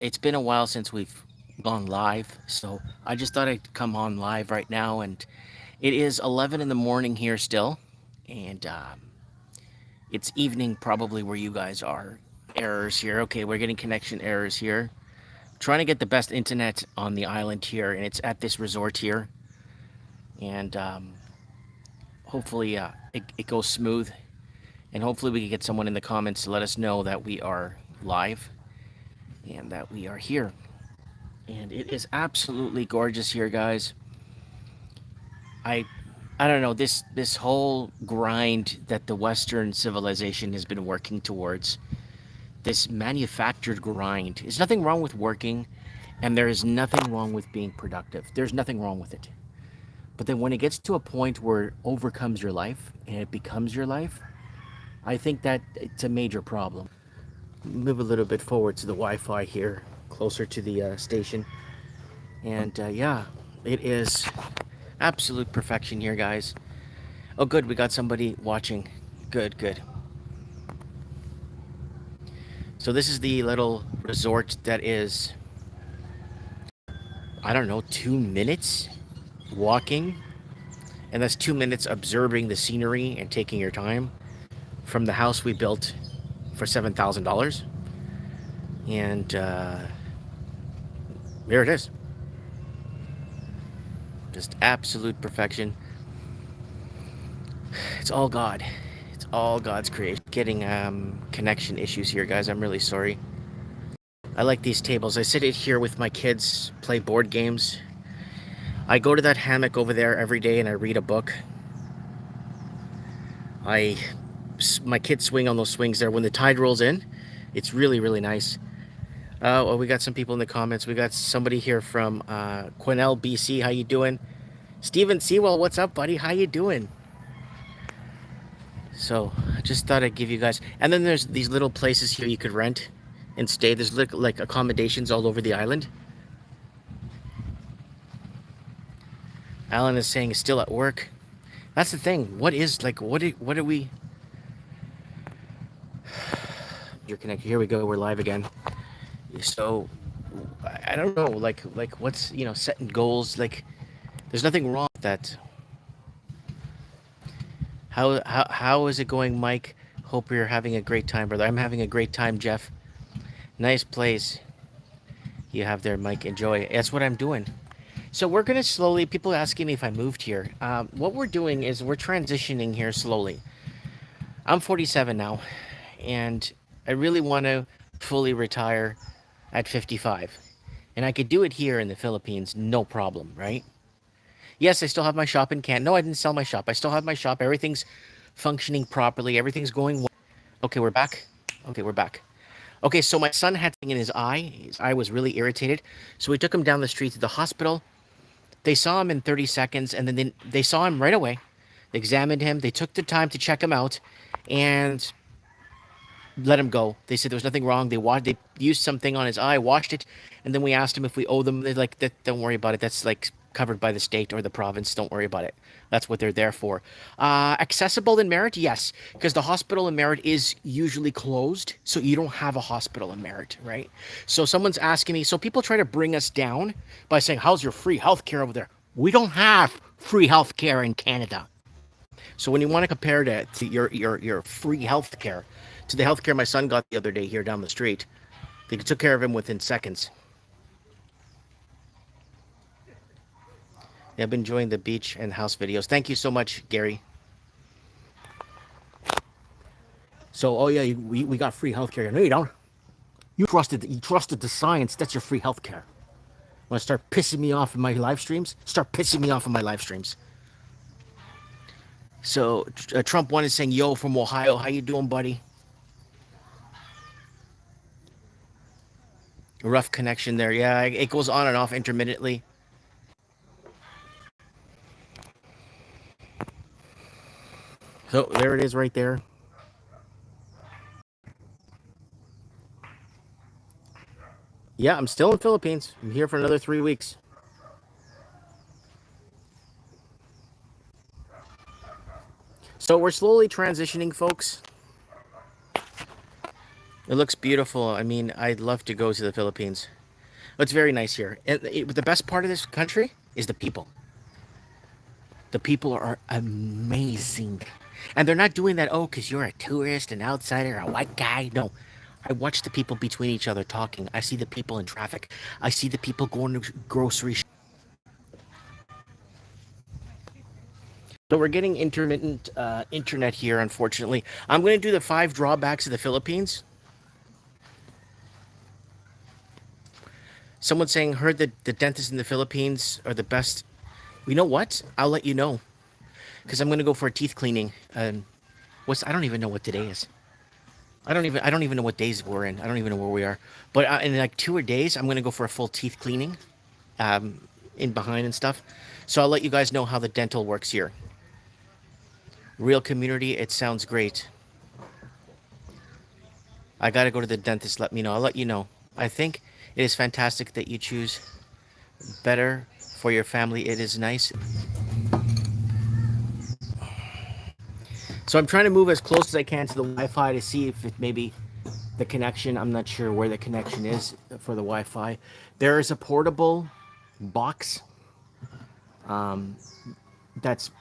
It's been a while since we've gone live, so I just thought I'd come on live right now. And it is 11 in the morning here still, and it's evening probably where you guys are. Errors here. Okay, we're getting connection errors here. Trying to get the best internet on the island here, and it's at this resort here. And hopefully it goes smooth. And hopefully we can get someone in the comments to let us know that we are live and that we are here. And it is absolutely gorgeous here, guys. I I don't know, this whole grind that the Western civilization has been working towards, this manufactured grind. There's nothing wrong with working, and there is nothing wrong with being productive. There's nothing wrong with it. But then when it gets to a point where it overcomes your life and it becomes your life, I think that it's a major problem. Move a little bit forward to the Wi-Fi here, closer to the station. And yeah, it is absolute perfection here, guys. Oh, good, we got somebody watching. Good, good. So this is the little resort that is, I don't know, 2 minutes walking, and that's 2 minutes observing the scenery and taking your time from the house we built for $7,000. And there it is. Just absolute perfection. It's all God. It's all God's creation. Getting connection issues here, guys. I'm really sorry. I like these tables. I sit here with my kids, play board games. I go to that hammock over there every day and I read a book. My kids swing on those swings there. When the tide rolls in, it's really, really nice. Well, we got some people in the comments. We got somebody here from Quesnel, BC. How you doing? Steven Sewell, what's up, buddy? How you doing? So I just thought I'd give you guys. And then there's these little places here you could rent and stay. There's like accommodations all over the island. Alan is saying still at work. That's the thing. What is like? What are we? You're connected. Here we go. We're live again. So I don't know. Like what's setting goals. Like there's nothing wrong with that. How is it going, Mike? Hope you're having a great time, brother. I'm having a great time, Jeff. Nice place you have there, Mike. Enjoy. That's what I'm doing. So we're gonna slowly. People asking me if I moved here. What we're doing is we're transitioning here slowly. I'm 47 now, and I really want to fully retire at 55, and I could do it here in the Philippines, no problem, right? Yes, I still have my shop in Canada. No, I didn't sell my shop. I still have my shop. Everything's functioning properly. Everything's going well. Okay, we're back. Okay, we're back. Okay, so my son had something in his eye. His eye was really irritated. So we took him down the street to the hospital. They saw him in 30 seconds, and then they saw him right away. They examined him. They took the time to check him out and let him go. They said there was nothing wrong. They used something on his eye, washed it, and then we asked him if we owe them. They're like, don't worry about it. That's like covered by the state or the province. Don't worry about it. That's what they're there for. Accessible in Merritt? Yes, because the hospital in Merritt is usually closed, so you don't have a hospital in Merritt, right? So someone's asking me, so people try to bring us down by saying, how's your free healthcare over there? We don't have free healthcare in Canada. So when you want to compare that to your free healthcare to the healthcare my son got the other day here down the street, they took care of him within seconds. Yeah, I've been enjoying the beach and house videos. Thank you so much, Gary. So, oh yeah, we got free healthcare. No, you don't. You trusted the science. That's your free healthcare. Want to start pissing me off in my live streams? Start pissing me off in my live streams. So Trump one is saying, "Yo, from Ohio, how you doing, buddy?" Rough connection there. Yeah, it goes on and off intermittently. So there it is right there. Yeah, I'm still in Philippines. I'm here for another 3 weeks. So we're slowly transitioning, folks. It looks beautiful. I mean, I'd love to go to the Philippines. It's very nice here. The best part of this country is the people. The people are amazing. And they're not doing that, oh, because you're a tourist, an outsider, a white guy. No. I watch the people between each other talking. I see the people in traffic. I see the people going to grocery. So we're getting intermittent internet here, unfortunately. I'm going to do the 5 drawbacks of the Philippines. Someone's saying, heard that the dentists in the Philippines are the best. You know what? I'll let you know. Because I'm going to go for a teeth cleaning. I don't even know what today is. I don't even know what days we're in. I don't even know where we are. But in like 2 days, I'm gonna go for a full teeth cleaning, in behind and stuff. So I'll let you guys know how the dental works here. Real community. It sounds great. I gotta go to the dentist. Let me know. I'll let you know. I think it is fantastic that you choose better for your family. It is nice. So I'm trying to move as close as I can to the Wi-Fi to see if it maybe the connection. I'm not sure where the connection is for the Wi-Fi. There is a portable box that's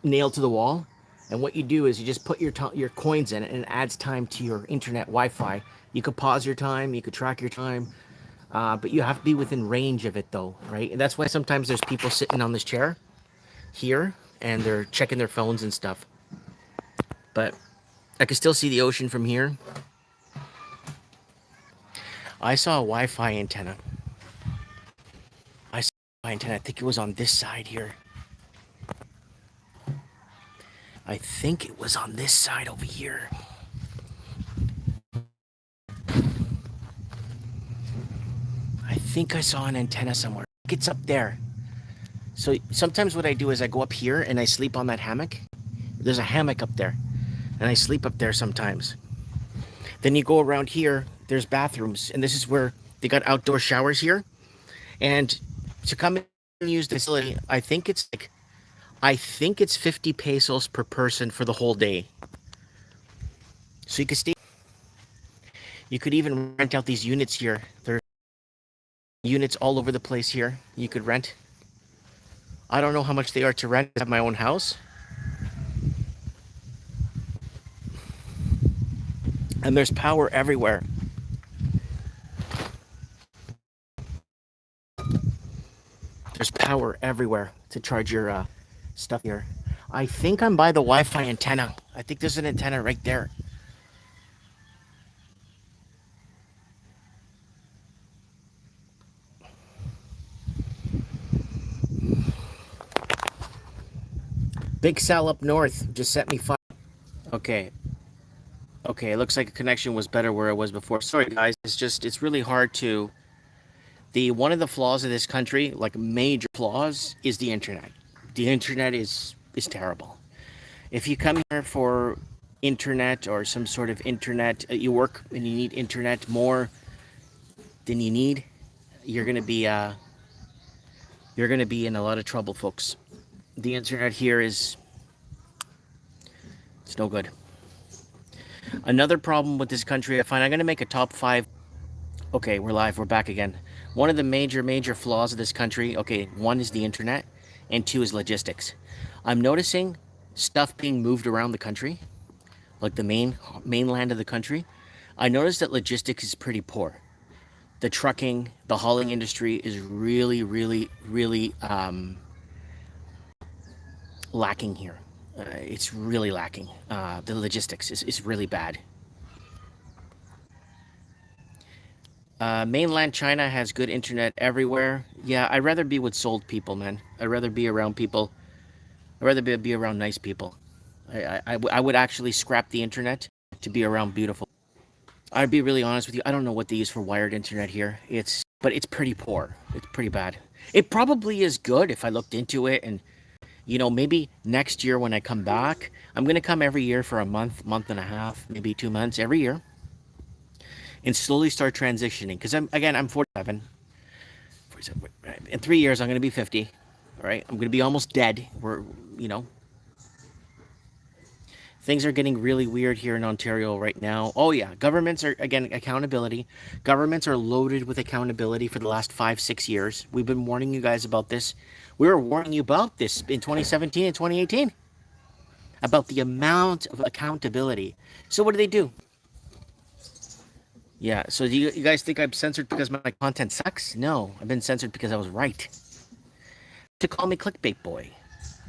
nailed to the wall, and what you do is you just put your coins in it, and it adds time to your internet Wi-Fi. You could pause your time, you could track your time, but you have to be within range of it, though, right? And that's why sometimes there's people sitting on this chair here, and they're checking their phones and stuff. But I can still see the ocean from here. I saw a Wi-Fi antenna. I saw a Wi-Fi antenna. I think it was on this side here. I think it was on this side over here. I think I saw an antenna somewhere. It's up there. So sometimes what I do is I go up here and I sleep on that hammock. There's a hammock up there, and I sleep up there sometimes. Then you go around here, there's bathrooms, and this is where they got outdoor showers here. And to come and use the facility, I think it's 50 pesos per person for the whole day. So you could stay. You could even rent out these units here. There's units all over the place here. You could rent. I don't know how much they are to rent at my own house. And there's power everywhere. There's power everywhere to charge your stuff here. I think I'm by the Wi-Fi antenna. I think there's an antenna right there. Big Sal up north just sent me 5. Okay. Okay, it looks like the connection was better where it was before. Sorry guys, it's really hard to the one of the flaws of this country, like major flaws, is the internet. The internet is terrible. If you come here for internet or some sort of internet, you work and you need internet more than you need, you're gonna be in a lot of trouble, folks. The internet here is it's no good. Another problem with this country, I find, I'm gonna make a top 5. Okay, we're live. We're back again. One of the major flaws of this country, okay, 1 is the internet, and 2 is logistics. I'm noticing stuff being moved around the country, like the mainland of the country. I noticed that logistics is pretty poor. The trucking, the hauling industry is really lacking here. It's really lacking. The logistics is really bad. Mainland China has good internet everywhere. Yeah, I'd rather be with sold people, man. I'd rather be around people. I'd rather be around nice people. I would actually scrap the internet to be around beautiful. I'd be really honest with you. I don't know what they use for wired internet here. But it's pretty poor. It's pretty bad. It probably is good if I looked into it, and maybe next year when I come back, I'm gonna come every year for a month and a half, maybe 2 months every year, and slowly start transitioning. Because I'm 47. 47. In 3 years, I'm gonna be 50. All right, I'm gonna be almost dead. We're Things are getting really weird here in Ontario right now. Oh yeah, governments are again accountability. Governments are loaded with accountability for the last 5, 6 years. We've been warning you guys about this. We were warning you about this in 2017 and 2018 about the amount of accountability. So what do? Yeah, so you guys think I'm censored because my content sucks? No, I've been censored because I was right. To call me clickbait boy.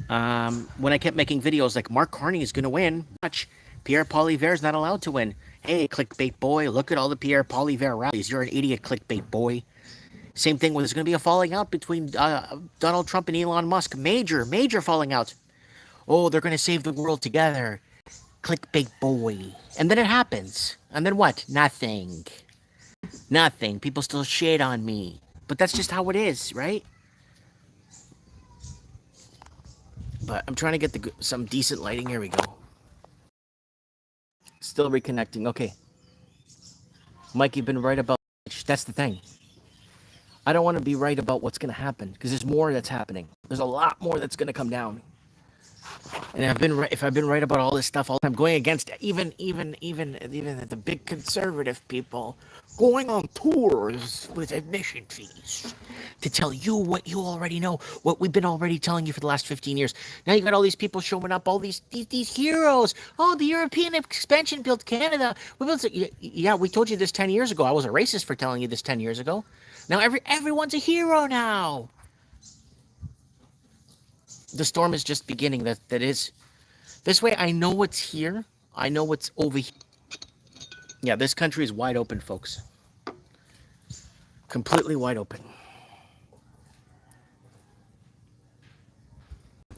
When I kept making videos like Mark Carney is gonna win, watch, Pierre Poilievre is not allowed to win. Hey, clickbait boy, look at all the Pierre Poilievre rallies. You're an idiot, clickbait boy. Same thing. There's gonna be a falling out between Donald Trump and Elon Musk. Major, major falling out. Oh, they're gonna save the world together. Clickbait boy. And then it happens. And then what? Nothing. Nothing. People still shade on me. But that's just how it is, right? But I'm trying to get some decent lighting. Here we go. Still reconnecting. Okay. Mike, you've been right about... That's the thing. I don't want to be right about what's going to happen because there's more that's happening. There's a lot more that's going to come down. And if I've been right about all this stuff all the time, going against even the big conservative people, going on tours with admission fees to tell you what you already know, what we've been already telling you for the last 15 years. Now you got all these people showing up, all these heroes. Oh, the European expansion built Canada. Yeah, we told you this 10 years ago. I was a racist for telling you this 10 years ago. Now everyone's a hero now. The storm is just beginning. That is. This way, I know what's here. I know what's over here. Yeah, this country is wide open, folks. Completely wide open.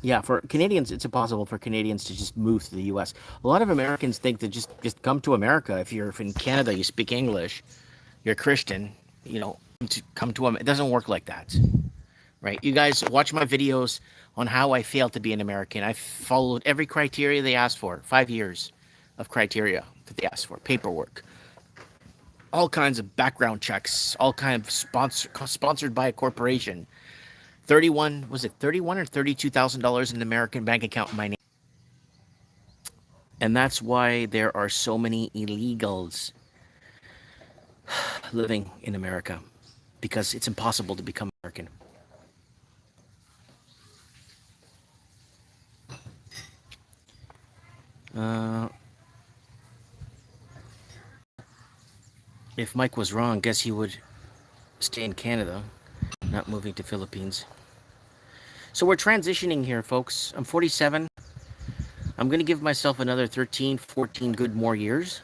Yeah, for Canadians, it's impossible for Canadians to just move to the U.S. A lot of Americans think that just come to America. If you're in Canada, you speak English, you're Christian, to come to them. It doesn't work like that. Right? You guys watch my videos on how I failed to be an American. I followed every criteria they asked for. 5 years of criteria that they asked for. Paperwork. All kinds of background checks. All kinds of sponsored by a corporation. 31 or $32,000 in the American bank account in my name. And that's why there are so many illegals living in America. Because it's impossible to become American. If Mike was wrong, guess he would stay in Canada, not moving to Philippines. So we're transitioning here, folks. I'm 47. I'm going to give myself another 13, 14 good more years.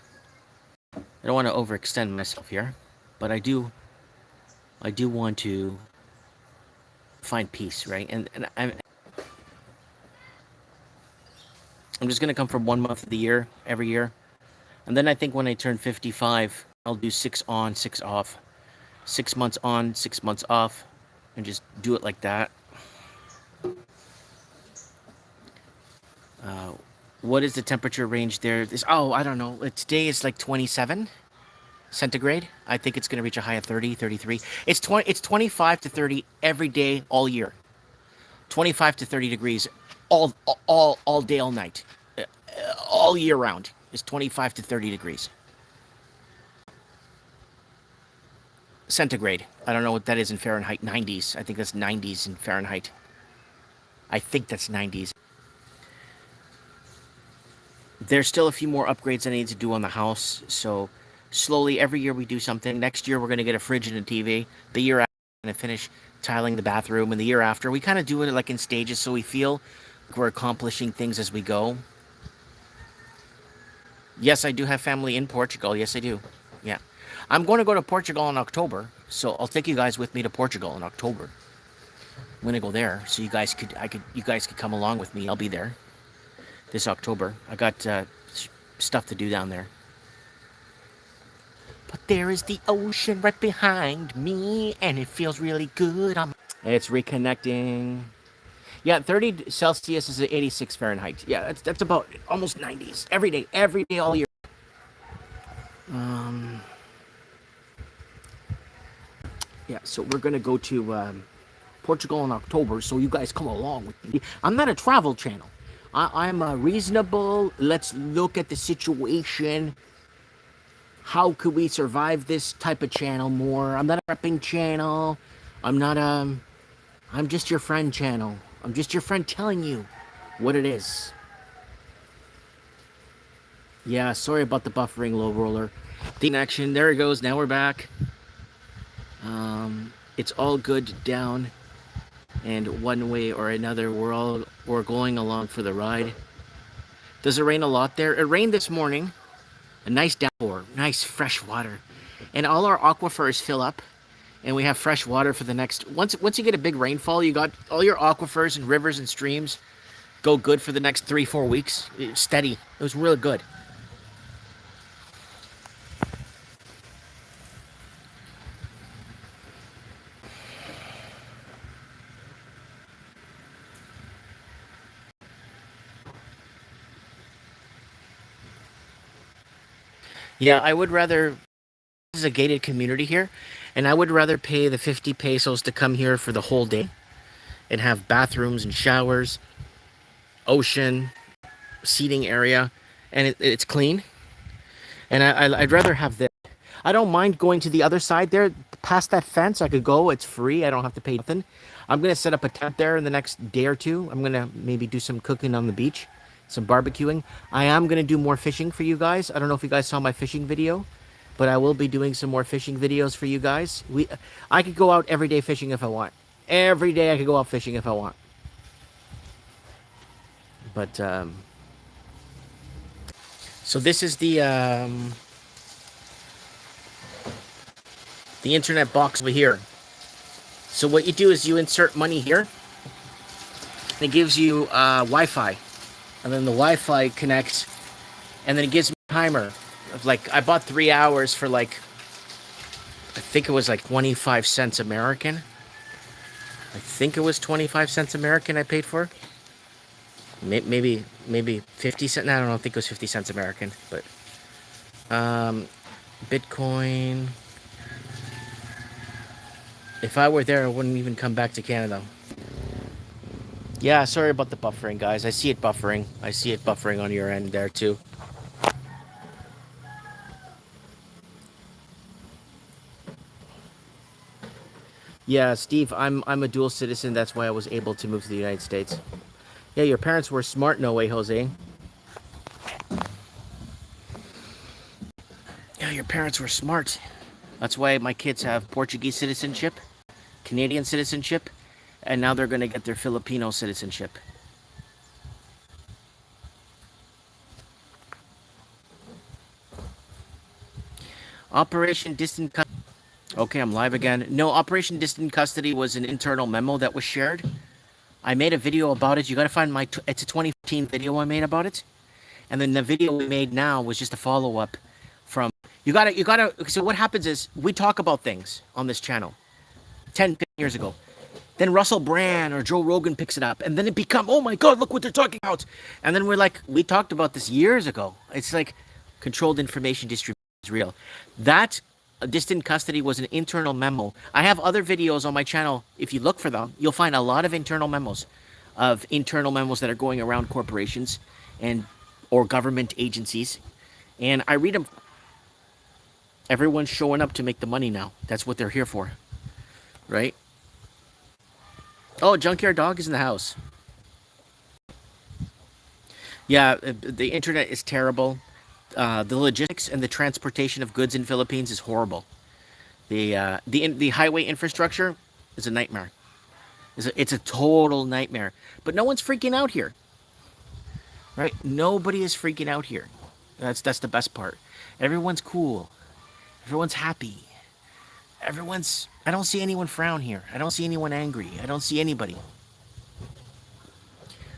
I don't want to overextend myself here, but I do want to find peace, right? And I'm just going to come from 1 month of the year, every year. And then I think when I turn 55, I'll do 6 on, 6 off. 6 months on, 6 months off. And just do it like that. What is the temperature range there? I don't know. Today is like 27 centigrade. I think it's going to reach a high of 30, 33. It's 25 to 30 every day, all year. 25 to 30 degrees all day, all night. All year round is 25 to 30 degrees. Centigrade. I don't know what that is in Fahrenheit. 90s. I think that's 90s in Fahrenheit. I think that's 90s. There's still a few more upgrades I need to do on the house. So slowly, every year we do something. Next year we're going to get a fridge and a TV. The year after we're going to finish tiling the bathroom. And the year after, we kind of do it like in stages so we feel like we're accomplishing things as we go. Yes, I do have family in Portugal. Yes, I do. Yeah. I'm going to go to Portugal in October. So I'll take you guys with me to Portugal in October. I'm going to go there. So you guys could come along with me. I'll be there this October. I got stuff to do down there. But there is the ocean right behind me, and it feels really good. It's reconnecting. Yeah, 30 Celsius is 86 Fahrenheit. Yeah, that's about almost 90s. Every day, all year. Yeah, so we're going to go to Portugal in October, so you guys come along with me. I'm not a travel channel. I'm reasonable. Let's look at the situation. How could we survive this type of channel more? I'm not a prepping channel. I'm not I'm just your friend channel. I'm just your friend telling you what it is. Yeah, sorry about the buffering, low roller. The connection, there it goes. Now we're back. It's all good down, and one way or another, we're going along for the ride. Does it rain a lot there? It rained this morning. A nice downpour, nice fresh water, and all our aquifers fill up, and we have fresh water for the next. Once you get a big rainfall, you got all your aquifers and rivers and streams go good for the next 3-4 weeks. Steady. It was really good. Yeah, I would rather. This is a gated community here, and I would rather pay the 50 pesos to come here for the whole day and have bathrooms and showers, ocean, seating area, and it's clean. And I'd rather have this. I don't mind going to the other side there, past that fence. I could go. It's free. I don't have to pay nothing. I'm gonna set up a tent there in the next day or two. I'm gonna maybe do some cooking on the beach, some barbecuing. I am gonna do more fishing for you guys. I don't know if you guys saw my fishing video, but I will be doing some more fishing videos for you guys. I could go out every day fishing if I want. Every day I could go out fishing if I want. But so this is the internet box over here. So what you do is you insert money here. And it gives you Wi-Fi, and then the Wi-Fi connects, and then it gives me a timer of like I bought 3 hours for like I think it was like 25 cents American. I think it was 25 cents American I paid for. Maybe 50 cents. No, I don't know. I think it was 50 cents American. But Bitcoin. If I were there, I wouldn't even come back to Canada. Yeah, sorry about the buffering, guys. I see it buffering. I see it buffering on your end there too. Yeah, Steve, I'm a dual citizen. That's why I was able to move to the United States. Yeah, your parents were smart, no way, Jose. Yeah, your parents were smart. That's why my kids have Portuguese citizenship, Canadian citizenship, and now they're going to get their Filipino citizenship. Operation Distant Custody. Okay, I'm live again. No, Operation Distant Custody was an internal memo that was shared. I made a video about it. You got to find my. It's a 2015 video I made about it, and then the video we made now was just a follow up from. You gotta. So what happens is we talk about things on this channel, 10 years ago. Then Russell Brand or Joe Rogan picks it up, and then it become, oh my God, look what they're talking about. And then we're like, we talked about this years ago. It's like controlled information distribution is real. That distant custody was an internal memo. I have other videos on my channel. If you look for them, you'll find a lot of internal memos that are going around corporations and or government agencies. And I read them. Everyone's showing up to make the money now. That's what they're here for. Right? Oh, Junkyard Dog is in the house. Yeah, the internet is terrible. The logistics and the transportation of goods in Philippines is horrible. The highway infrastructure is a nightmare. It's a total nightmare. But no one's freaking out here, right? Nobody is freaking out here. That's the best part. Everyone's cool. Everyone's happy. Everyone's. I don't see anyone frown here. I don't see anyone angry. I don't see anybody.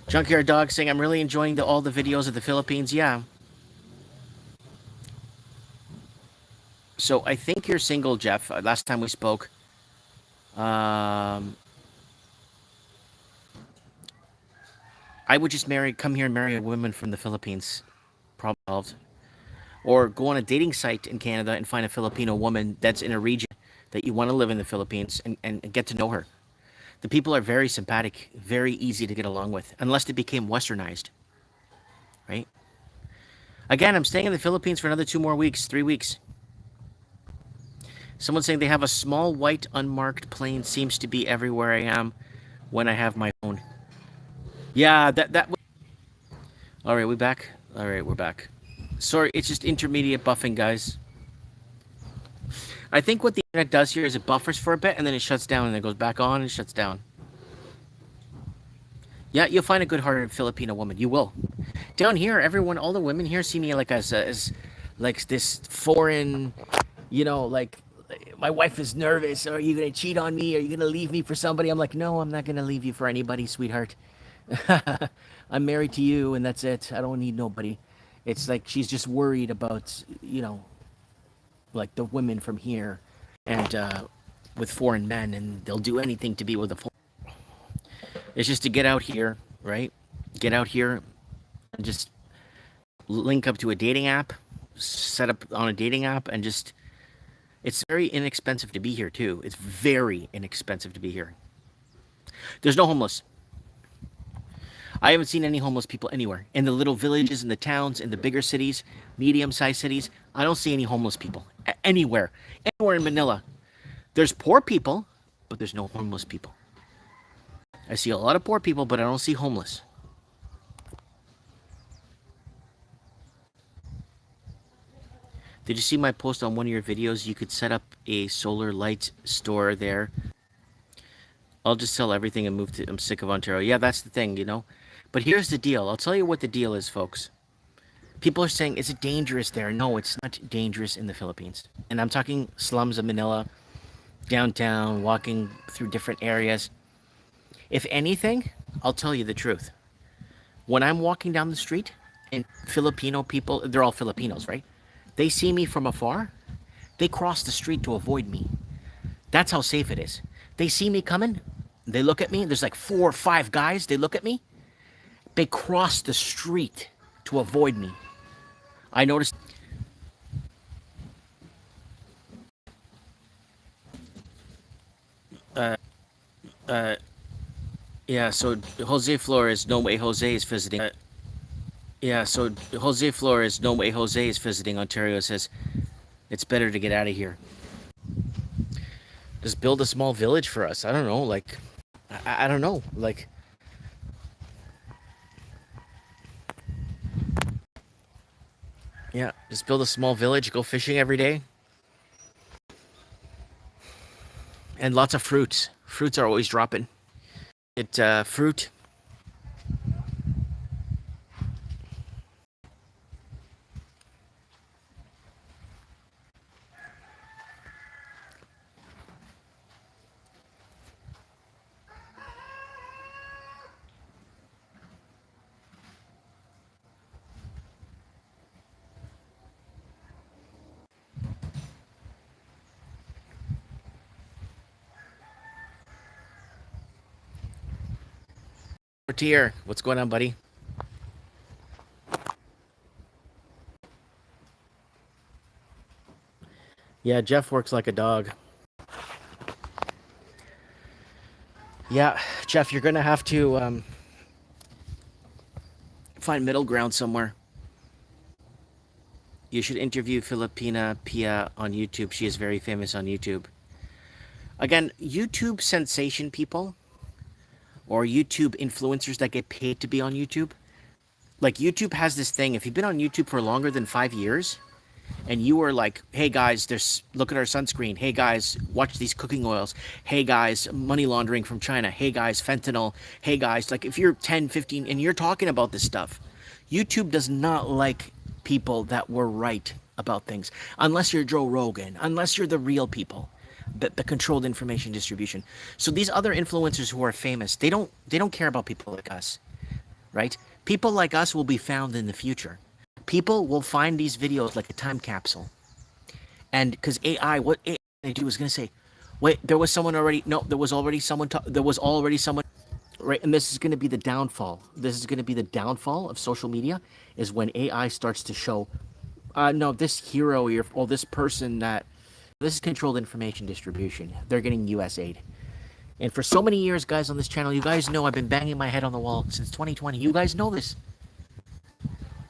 Junkyard Dog saying, I'm really enjoying all the videos of the Philippines. Yeah. So I think you're single, Jeff. Last time we spoke. I would just come here and marry a woman from the Philippines. Problem solved. Or go on a dating site in Canada and find a Filipino woman that's in a region that you want to live in the Philippines and get to know her. The people are very sympathetic, very easy to get along with, unless they became westernized. right? Again, I'm staying in the Philippines for another 2 more weeks, 3 weeks. Someone's saying they have a small white unmarked plane seems to be everywhere I am when I have my phone. Yeah, that. All right, we back. All right, we're back. Sorry, it's just intermediate buffing, guys. I think what the internet does here is it buffers for a bit and then it shuts down and then goes back on and shuts down. Yeah, you'll find a good-hearted Filipino woman. You will. Down here, everyone, all the women here see me like as like this foreign, like my wife is nervous. Are you gonna cheat on me? Are you gonna leave me for somebody? I'm like, no, I'm not gonna leave you for anybody, sweetheart. I'm married to you, and that's it. I don't need nobody. It's like she's just worried about, like the women from here, and with foreign men, and they'll do anything to be with a foreign. It's just to get out here, right? Get out here and just link up to a dating app, set up on a dating app, and just. It's very inexpensive to be here, too. It's very inexpensive to be here. There's no homeless. I haven't seen any homeless people anywhere. In the little villages, in the towns, in the bigger cities, medium-sized cities, I don't see any homeless people. Anywhere. Anywhere in Manila. There's poor people, but there's no homeless people. I see a lot of poor people, but I don't see homeless. Did you see my post on one of your videos? You could set up a solar light store there. I'll just sell everything and move to... I'm sick of Ontario. Yeah, that's the thing. But here's the deal. I'll tell you what the deal is, folks. People are saying, is it dangerous there? No, it's not dangerous in the Philippines. And I'm talking slums of Manila, downtown, walking through different areas. If anything, I'll tell you the truth. When I'm walking down the street, and Filipino people, they're all Filipinos, right? They see me from afar, they cross the street to avoid me. That's how safe it is. They see me coming, they look at me, there's like 4 or 5 guys, they look at me, they cross the street to avoid me. I noticed... Yeah, so Jose Flores, no way Jose is visiting. Yeah, so Jose Flores, no way Jose is visiting Ontario, says it's better to get out of here. Just build a small village for us. I don't know, like, I don't know, like. Yeah, just build a small village, go fishing every day. And lots of fruits. Fruits are always dropping. Fruit. Tier, what's going on, buddy? Yeah, Jeff works like a dog. Yeah, Jeff, you're gonna have to find middle ground somewhere. You should interview Filipina Pia on YouTube. She is very famous on YouTube. Again, YouTube sensation people or YouTube influencers that get paid to be on YouTube. Like YouTube has this thing, if you've been on YouTube for longer than 5 years and you are like, hey guys, look at our sunscreen. Hey guys, watch these cooking oils. Hey guys, money laundering from China. Hey guys, fentanyl. Hey guys, like if you're 10, 15 and you're talking about this stuff, YouTube does not like people that were right about things. Unless you're Joe Rogan, unless you're the real people. The controlled information distribution. So these other influencers who are famous, they don't care about people like us, right? People like us will be found in the future. People will find these videos like a time capsule. And because AI, what AI they do is going to say, wait, there was someone already. No, there was already someone. There was already someone. Right, and this is going to be the downfall. This is going to be the downfall of social media, is when AI starts to show, no, this hero or this person that. This is controlled information distribution. They're getting US aid. And for so many years, guys, on this channel, you guys know I've been banging my head on the wall since 2020. You guys know this.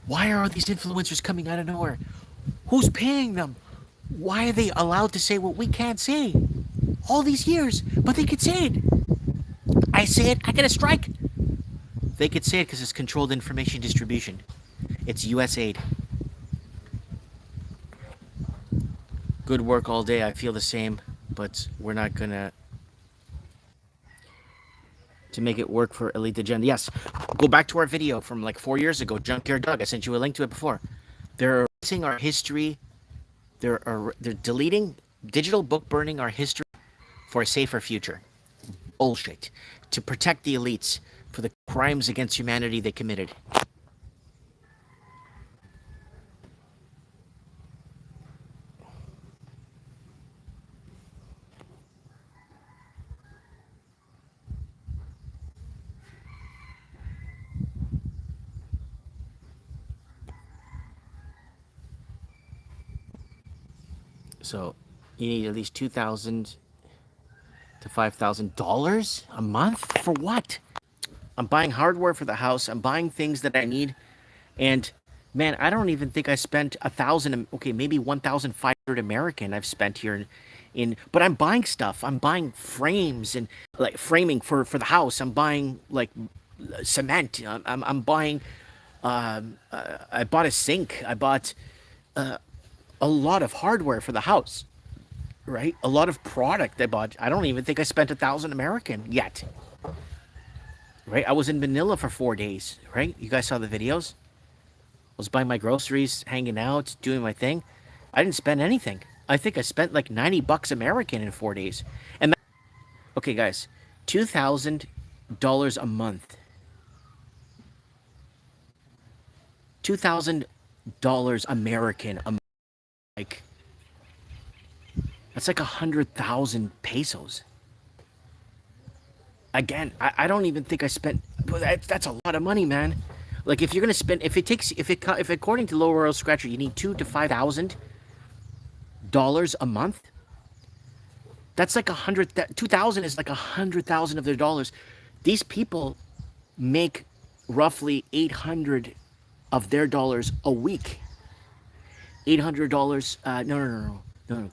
Why are all these influencers coming out of nowhere? Who's paying them? Why are they allowed to say what we can't say? All these years, but they could say it. I say it, I get a strike. They could say it because it's controlled information distribution. It's US aid. Good work all day. I feel the same, but we're not gonna to make it work for elite agenda. Yes, go back to our video from like 4 years ago, Junkyard Dog. I sent you a link to it before. They're erasing our history. They're deleting digital book burning our history for a safer future. Bullshit. To protect the elites for the crimes against humanity they committed. So you need at least $2,000 to $5,000 a month for what? I'm buying hardware for the house. I'm buying things that I need, and man, I don't even think I spent 1,000. Okay, maybe 1,500 American I've spent here but I'm buying stuff. I'm buying frames and like framing for the house. I'm buying like cement. I'm buying. I bought a sink. I bought a lot of hardware for the house. Right, a lot of product I bought. I don't even think I spent 1,000 American yet. Right, I was in Manila for 4 days. Right, you guys saw the videos. I was buying my groceries, hanging out, doing my thing. I didn't spend anything. I think I spent like $90 American in 4 days. And that, okay, guys, $2,000 a month. $2,000 American a month. Like that's like 100,000 pesos. Again, I don't even think I spent. That's a lot of money, man. Like if you're gonna spend, if according to Lower World Scratcher, you need $2,000 to $5,000 a month. That's like 2,000 is like 100,000 of their dollars. These people make roughly 800 of their dollars a week. $800. No.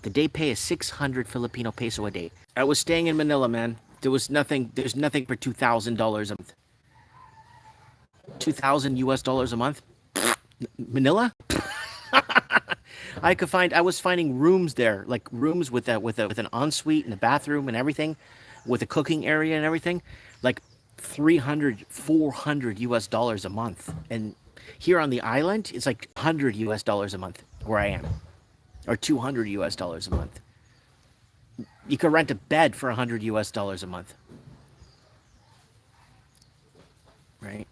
The day pay is 600 Filipino peso a day. I was staying in Manila, man. There's nothing for $2,000 a month. 2,000 US dollars a month. Manila. I was finding rooms there, like rooms with an ensuite and a bathroom and everything, with a cooking area and everything, like 300, 400 US dollars a month. And here on the island, it's like 100 US dollars a month where I am, or 200 US dollars a month. You could rent a bed for 100 US dollars a month, right?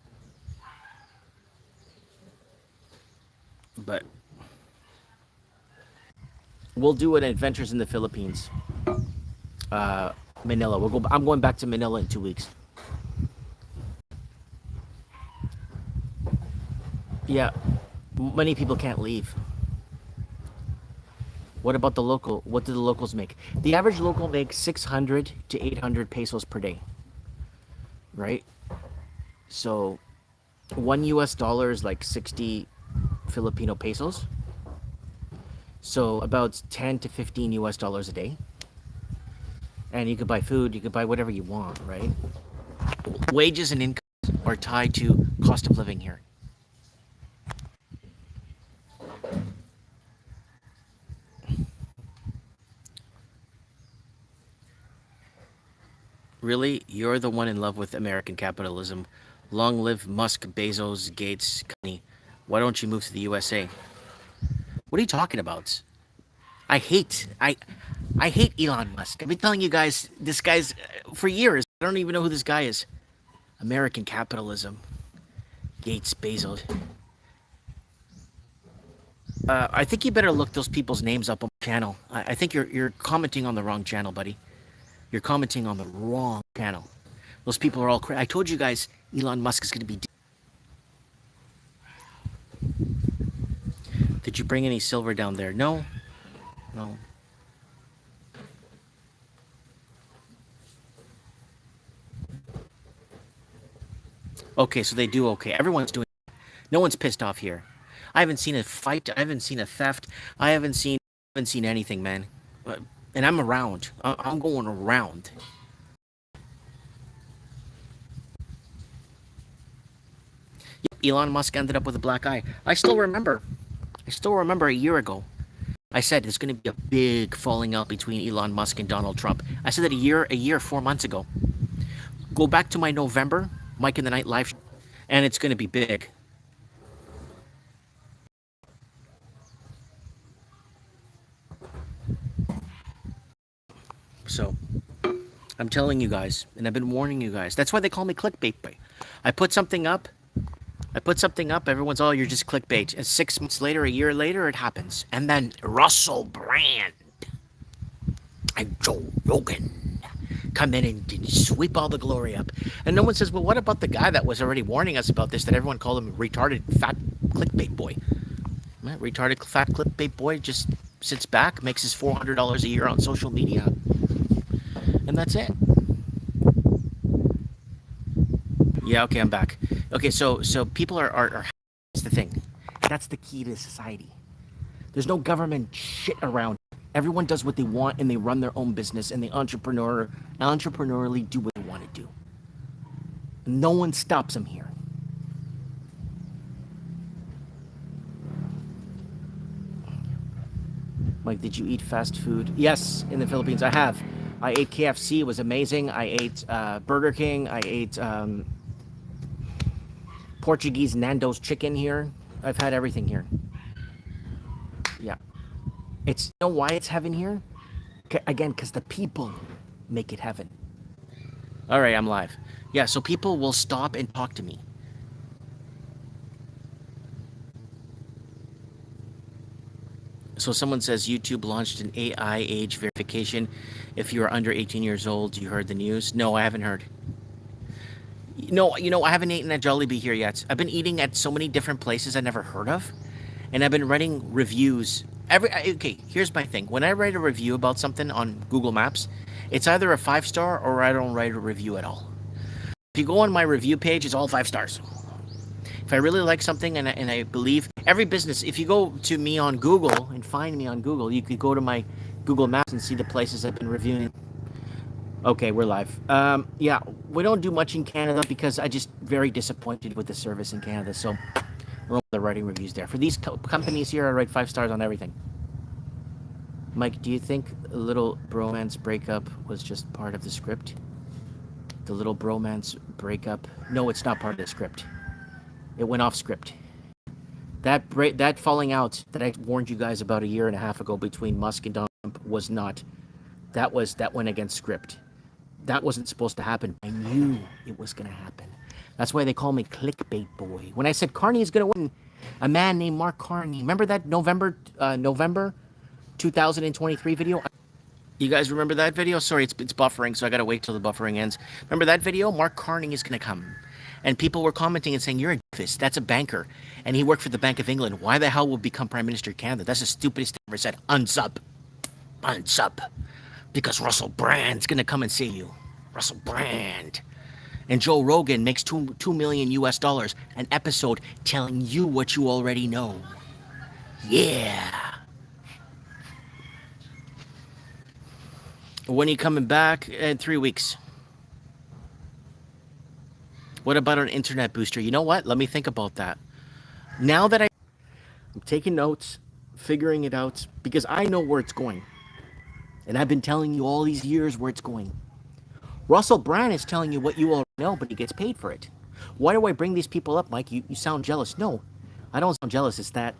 But we'll do an adventures in the Philippines. Manila. I'm going back to Manila in 2 weeks. Yeah, many people can't leave. What about the local? What do the locals make? The average local makes 600 to 800 pesos per day, right? So, one US dollar is like 60 Filipino pesos. So about 10 to 15 US dollars a day. And you could buy food, you could buy whatever you want, right? Wages and income are tied to cost of living here. Really? You're the one in love with American capitalism. Long live Musk, Bezos, Gates, company. Why don't you move to the USA? What are you talking about? I hate I I hate Elon Musk. I've been telling you guys this guy's for years. I don't even know who this guy is. American capitalism. Gates, Bezos. I think you better look those people's names up on the channel. I think you're commenting on the wrong channel, buddy. You're commenting on the wrong channel. Those people are all I told you guys Elon Musk is going to be. Did you bring any silver down there? No. No. Okay, so they do okay. Everyone's doing. No one's pissed off here. I haven't seen a fight. I haven't seen a theft. I haven't seen anything, man. And I'm around. I'm going around. Yep, Elon Musk ended up with a black eye. I still remember. I still remember a year ago. I said there's going to be a big falling out between Elon Musk and Donald Trump. I said that a year, 4 months ago. Go back to my November Mike in the Night live, and it's going to be big. So I'm telling you guys, and I've been warning you guys. That's why they call me clickbait boy. I put something up. Everyone's, oh, you're just clickbait. And 6 months later, a year later, it happens. And then Russell Brand and Joe Rogan come in and sweep all the glory up. And no one says, well, what about the guy that was already warning us about this, that everyone called him retarded fat clickbait boy? Retarded fat clickbait boy just sits back, makes his $400 a year on social media, and that's it. Yeah, okay, I'm back. Okay, so people are that's the thing. That's the key to society. There's no government shit around. Everyone does what they want and they run their own business and they entrepreneurially do what they want to do. No one stops them here. Mike, did you eat fast food? Yes, in the Philippines. I have. I ate KFC. It was amazing. I ate Burger King. I ate Portuguese Nando's chicken here. I've had everything here. Yeah. It's, you know why it's heaven here? Again, because the people make it heaven. All right, I'm live. Yeah, so people will stop and talk to me. So someone says YouTube launched an AI age verification. If you are under 18 years old, you heard the news? No, I haven't heard. No, I haven't eaten at Jollibee here yet. I've been eating at so many different places I never heard of, and I've been writing reviews. Okay, here's my thing. When I write a review about something on Google Maps, it's either a 5-star or I don't write a review at all. If you go on my review page, it's all 5 stars. If I really like something and I believe every business, if you go to me on Google and find me on Google, you could go to my Google Maps and see the places I've been reviewing. Okay, we're live. Yeah, we don't do much in Canada because I just very disappointed with the service in Canada. So we're only writing reviews there. For these companies here, I write 5 stars on everything. Mike, do you think a little bromance breakup was just part of the script? The little bromance breakup? No, it's not part of the script. It went off script. That falling out that I warned you guys about a year and a half ago between Musk and Donald Trump was not. That went against script. That wasn't supposed to happen. I knew it was going to happen. That's why they call me clickbait boy. When I said Carney is going to win, a man named Mark Carney. Remember that November 2023 video? You guys remember that video? Sorry, it's buffering, so I got to wait till the buffering ends. Remember that video? Mark Carney is going to come. And people were commenting and saying, you're a doofus. That's a banker. And he worked for the Bank of England. Why the hell will become Prime Minister of Canada? That's the stupidest thing I ever said. Unsub. Unsub. Because Russell Brand's going to come and save you. Russell Brand. And Joe Rogan makes $2 million US an episode telling you what you already know. Yeah. When are you coming back? In 3 weeks. What about an internet booster? You know what? Let me think about that. Now that I'm taking notes, figuring it out, because I know where it's going. And I've been telling you all these years where it's going. Russell Brand is telling you what you already know, but he gets paid for it. Why do I bring these people up, Mike? You sound jealous. No, I don't sound jealous. It's that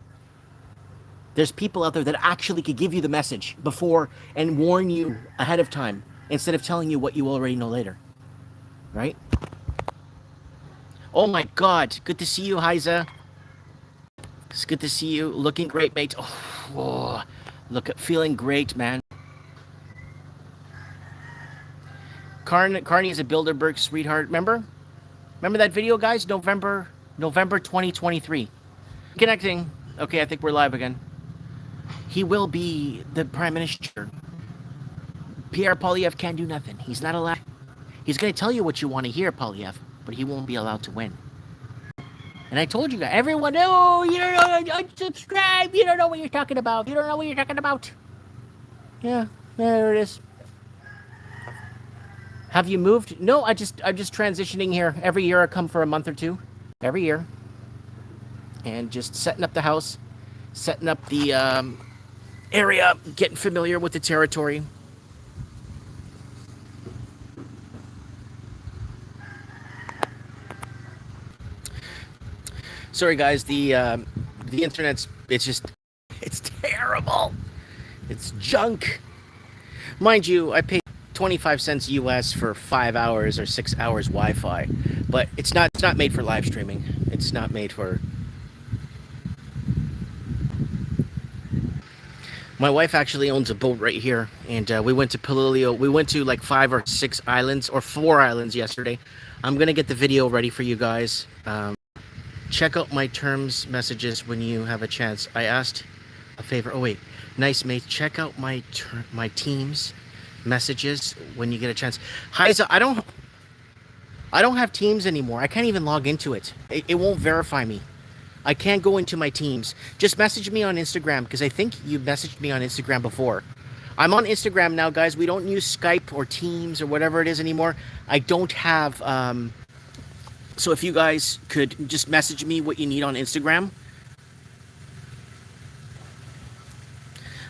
there's people out there that actually could give you the message before and warn you ahead of time instead of telling you what you already know later. Right? Oh my God. Good to see you, Heiza. It's good to see you. Looking great, mate. Oh, feeling great, man. Carney is a Bilderberg sweetheart. Remember that video, guys? November 2023. Connecting. Okay, I think we're live again. He will be the Prime Minister. Pierre Poilievre can't do nothing. He's not allowed. He's going to tell you what you want to hear, Poilievre, but he won't be allowed to win. And I told you guys, everyone, oh, you don't know, unsubscribe. You don't know what you're talking about. You don't know what you're talking about. Yeah, there it is. Have you moved? No, I'm just transitioning here. Every year I come for a month or two. Every year. And just setting up the house, setting up the area, getting familiar with the territory. Sorry guys, the internet's it's terrible. It's junk. Mind you, I pay 25 cents US for 5 hours or 6 hours Wi-Fi, but it's not made for live streaming. It's not made for. My wife actually owns a boat right here, and we went to Palilio. We went to like 5 or 6 islands or 4 islands yesterday. I'm gonna get the video ready for you guys. Check out my terms messages when you have a chance. I asked a favor. Oh wait, nice mate. Check out my team's messages when you get a chance. Heiza, I don't have Teams anymore. I can't even log into it. It won't verify me. I can't go into my Teams. Just message me on Instagram because I think you messaged me on Instagram before. I'm on Instagram now, guys. We don't use Skype or Teams or whatever it is anymore. I don't have. So if you guys could just message me what you need on Instagram.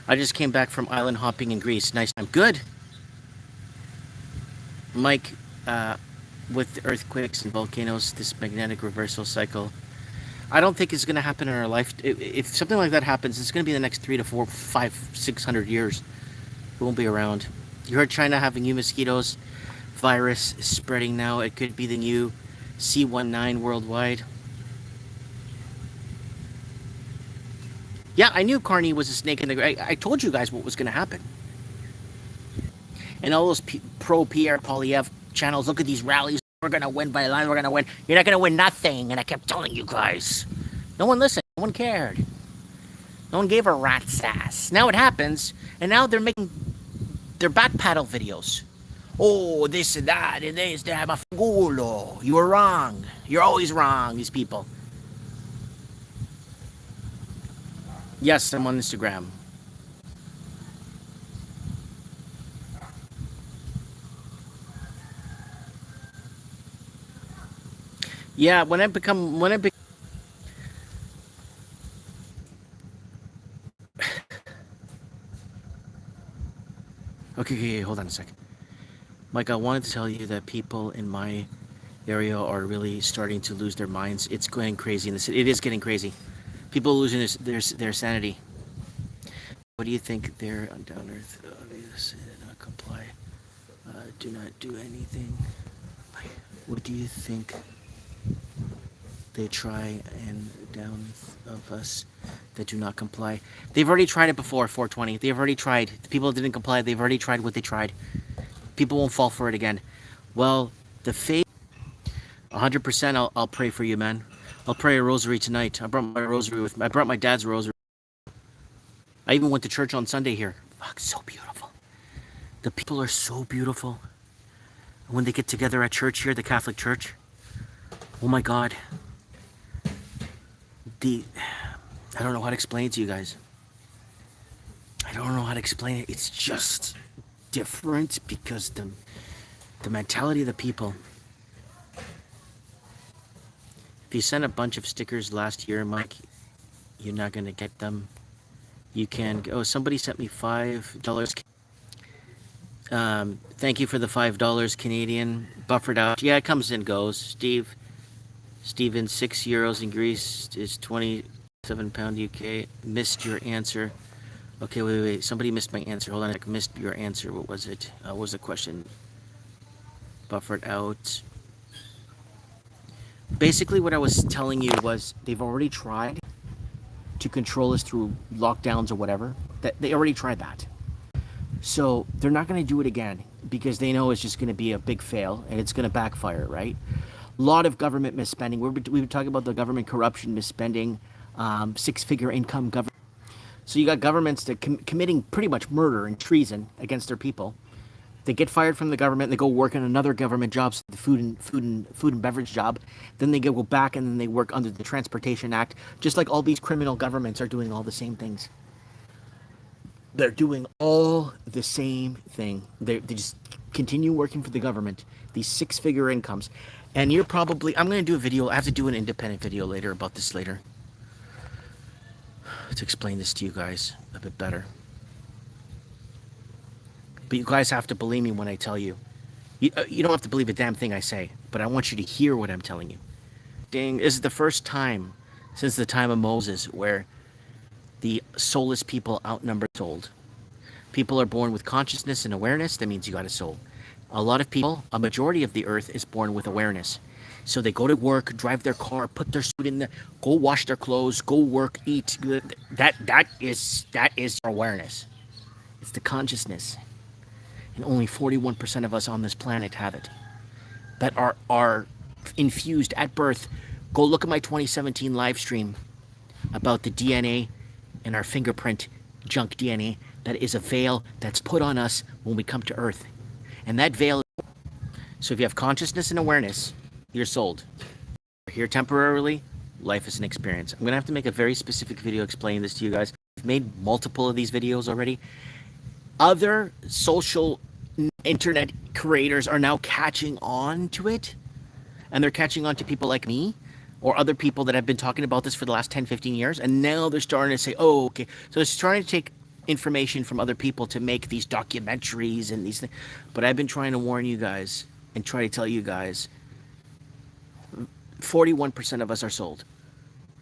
I just came back from island hopping in Greece. Nice time. Good. Mike, with earthquakes and volcanoes, this magnetic reversal cycle, I don't think it's going to happen in our life. If something like that happens, it's going to be the next 3 to 4, 5, 600 years. It won't be around. You heard China having new mosquitoes. Virus is spreading now. It could be the new C19 worldwide. Yeah, I knew Carney was a snake in the grass. I told you guys what was going to happen. And all those pro Pierre Polyev channels, look at these rallies. We're going to win by a line. We're going to win. You're not going to win nothing. And I kept telling you guys. No one listened. No one cared. No one gave a rat's ass. Now it happens. And now they're making their back paddle videos. Oh, this and that, and this, that, mafangulo. You were wrong. You're always wrong, these people. Yes, I'm on Instagram. Yeah, when I become, okay, hold on a second. Mike, I wanted to tell you that people in my area are really starting to lose their minds. It's going crazy in the city. It is getting crazy. People losing their sanity. What do you think they're on down earth? Do not comply. Do not do anything. What do you think they try and down of us that do not comply? They've already tried it before, 420. They've already tried. The people that didn't comply, they've already tried what they tried. People won't fall for it again. Well, the faith, 100%. I'll pray for you, man. I'll pray a rosary tonight. I brought my rosary with me. I brought my dad's rosary. I even went to church on Sunday here. Fuck, so beautiful. The people are so beautiful. When they get together at church here, the Catholic Church, oh my God. I don't know how to explain it to you guys. I don't know how to explain it. It's just different because the mentality of the people. If you sent a bunch of stickers last year, Mike, you're not gonna get them. You can. Oh, somebody sent me $5. Thank you for the $5 Canadian. Buffered out. Yeah, it comes and goes. Steven, €6 in Greece is £27 UK. Missed your answer. Okay, wait. Somebody missed my answer. Hold on. I missed your answer. What was it? What was the question? Buffered out. Basically, what I was telling you was they've already tried to control us through lockdowns or whatever. That they already tried that. So they're not going to do it again because they know it's just going to be a big fail and it's going to backfire, right? A lot of government misspending. We were talking about the government corruption, misspending, six-figure income government. So you got governments that committing pretty much murder and treason against their people. They get fired from the government. They go work in another government job, so the food and beverage job. Then they go back and then they work under the Transportation Act. Just like all these criminal governments are doing all the same things. They're doing all the same thing. They just continue working for the government. These six-figure incomes. And you're probably... I'm going to do a video. I have to do an independent video later about this later. To explain this to you guys a bit better. But you guys have to believe me when I tell you. You don't have to believe a damn thing I say. But I want you to hear what I'm telling you. Dang, this is the first time since the time of Moses where the soulless people outnumber souled. People are born with consciousness and awareness. That means you got a soul. A lot of people, a majority of the earth is born with awareness. So they go to work, drive their car, put their suit in there, go wash their clothes, go work, eat. That is awareness. It's the consciousness. And only 41% of us on this planet have it. That are infused at birth. Go look at my 2017 live stream about the DNA and our fingerprint junk DNA. That is a veil that's put on us when we come to Earth. And that veil, so if you have consciousness and awareness, you're sold. You're here temporarily, life is an experience. I'm going to have to make a very specific video explaining this to you guys. I've made multiple of these videos already. Other social internet creators are now catching on to it. And they're catching on to people like me or other people that have been talking about this for the last 10, 15 years. And now they're starting to say, oh, okay. So it's trying to take information from other people to make these documentaries and these things. But I've been trying to warn you guys and try to tell you guys, 41% of us are sold.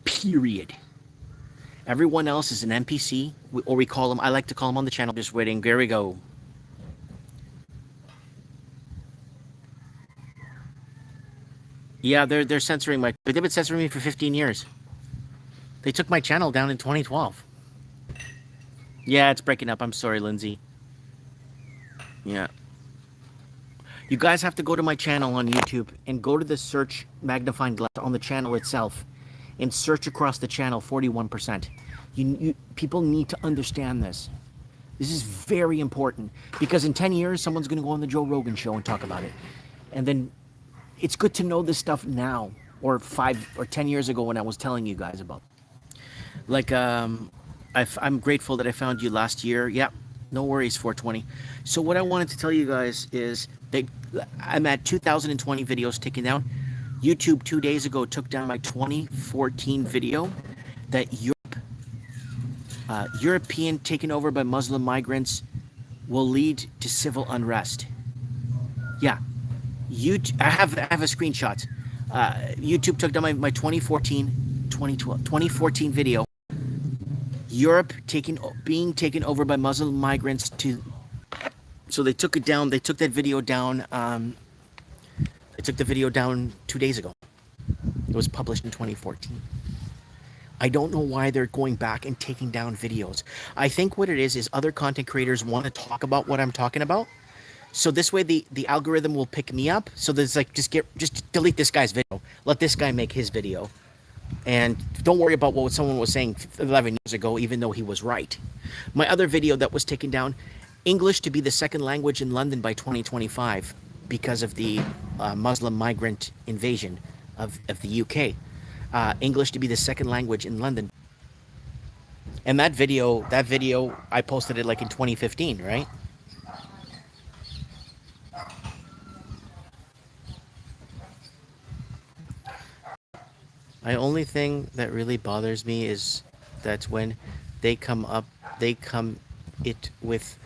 Period. Everyone else is an NPC, or we call them, I like to call them on the channel, just waiting. There we go. Yeah, they're censoring my, but they've been censoring me for 15 years. They took my channel down in 2012. Yeah, it's breaking up. I'm sorry, Lindsay. Yeah. You guys have to go to my channel on YouTube and go to the search magnifying glass on the channel itself and search across the channel 41%. People need to understand this. This is very important because in 10 years, someone's going to go on the Joe Rogan show and talk about it. And then it's good to know this stuff now or 5 or 10 years ago when I was telling you guys about it. Like, I'm grateful that I found you last year. Yeah, no worries, 420. So what I wanted to tell you guys is that I'm at 2020 videos taken down. YouTube 2 days ago took down my 2014 video that European taken over by Muslim migrants will lead to civil unrest. Yeah, I have a screenshot. YouTube took down my 2014 video. Europe being taken over by Muslim migrants so they took it down. They took that video down. They took the video down 2 days ago. It was published in 2014. I don't know why they're going back and taking down videos. I think what it is other content creators want to talk about what I'm talking about. So this way the algorithm will pick me up. So there's like, just delete this guy's video. Let this guy make his video. And don't worry about what someone was saying 11 years ago, even though he was right. My other video that was taken down, English to be the second language in London by 2025 because of the Muslim migrant invasion of the UK. English to be the second language in London. And that video, I posted it like in 2015, right? The only thing that really bothers me is that when they come it with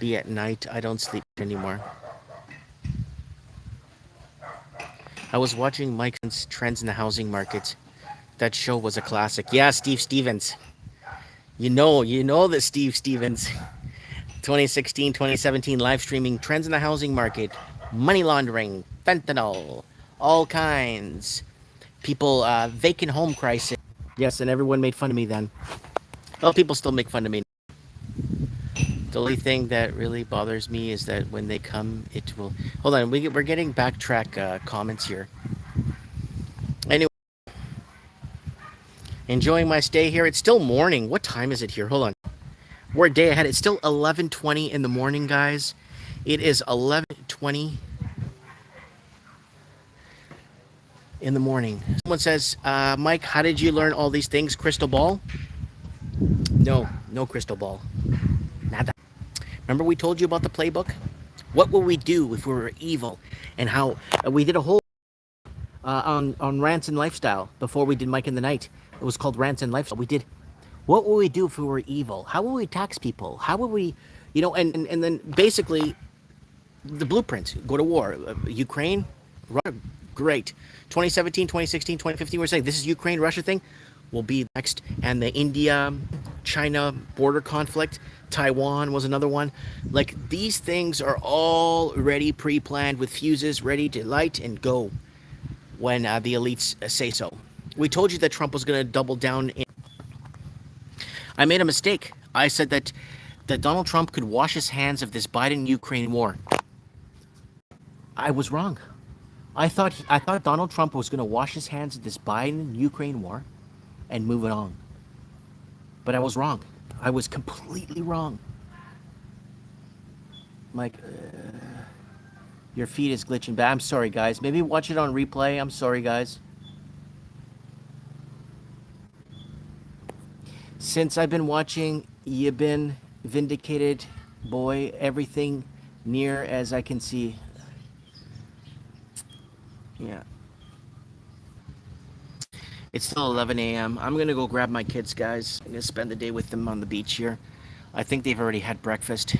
be at night, I don't sleep anymore. I was watching Mike's Trends in the Housing Market. That show was a classic. Yeah, Steve Stevens. You know that Steve Stevens. 2016, 2017 live streaming Trends in the Housing Market. Money laundering, fentanyl, all kinds. People, vacant home crisis. Yes, and everyone made fun of me then. Well, people still make fun of me. The only thing that really bothers me is that when they come, it will... Hold on, we're getting backtrack comments here. Anyway. Enjoying my stay here. It's still morning. What time is it here? Hold on. We're a day ahead. It's still 11:20 in the morning, guys. It is 11:20 in the morning. Someone says, Mike, how did you learn all these things? Crystal ball? No, no crystal ball. Nada. Remember we told you about the playbook? What would we do if we were evil? And how we did a whole on rants and lifestyle before we did Mike in the Night. It was called Rants and Lifestyle. We did. What would we do if we were evil? How would we tax people? How would we, and then basically the blueprint, go to war. Ukraine, Russia, great. 2017, 2016, 2015, we're saying this is Ukraine, Russia thing will be next. And the India-China border conflict, Taiwan was another one. Like, these things are already pre-planned with fuses ready to light and go when the elites say so. We told you that Trump was going to double down. I made a mistake. I said that Donald Trump could wash his hands of this Biden-Ukraine war. I was wrong. I thought Donald Trump was going to wash his hands of this Biden-Ukraine war and move it on. But I was wrong. I was completely wrong. Mike, your feed is glitching bad. I'm sorry, guys. Maybe watch it on replay. I'm sorry, guys. Since I've been watching, you've been vindicated, boy. Everything near as I can see. Yeah. It's still 11 a.m. I'm going to go grab my kids, guys. I'm going to spend the day with them on the beach here. I think they've already had breakfast.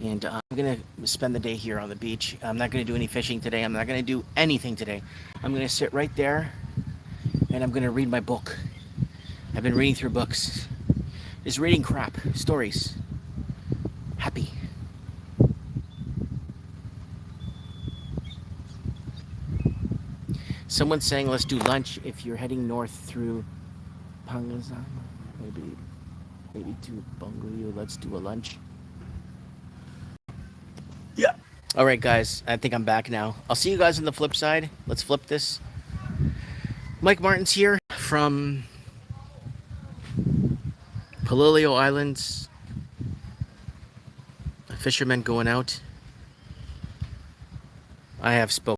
And I'm going to spend the day here on the beach. I'm not going to do any fishing today. I'm not going to do anything today. I'm going to sit right there and I'm going to read my book. I've been reading through books. Just reading crap, stories. Happy. Someone's saying let's do lunch if you're heading north through Pangasinan. Maybe to Banguyo. Let's do a lunch. Yeah. All right, guys. I think I'm back now. I'll see you guys on the flip side. Let's flip this. Mike Martin's here from Palilio Islands. A fisherman going out. I have spoken.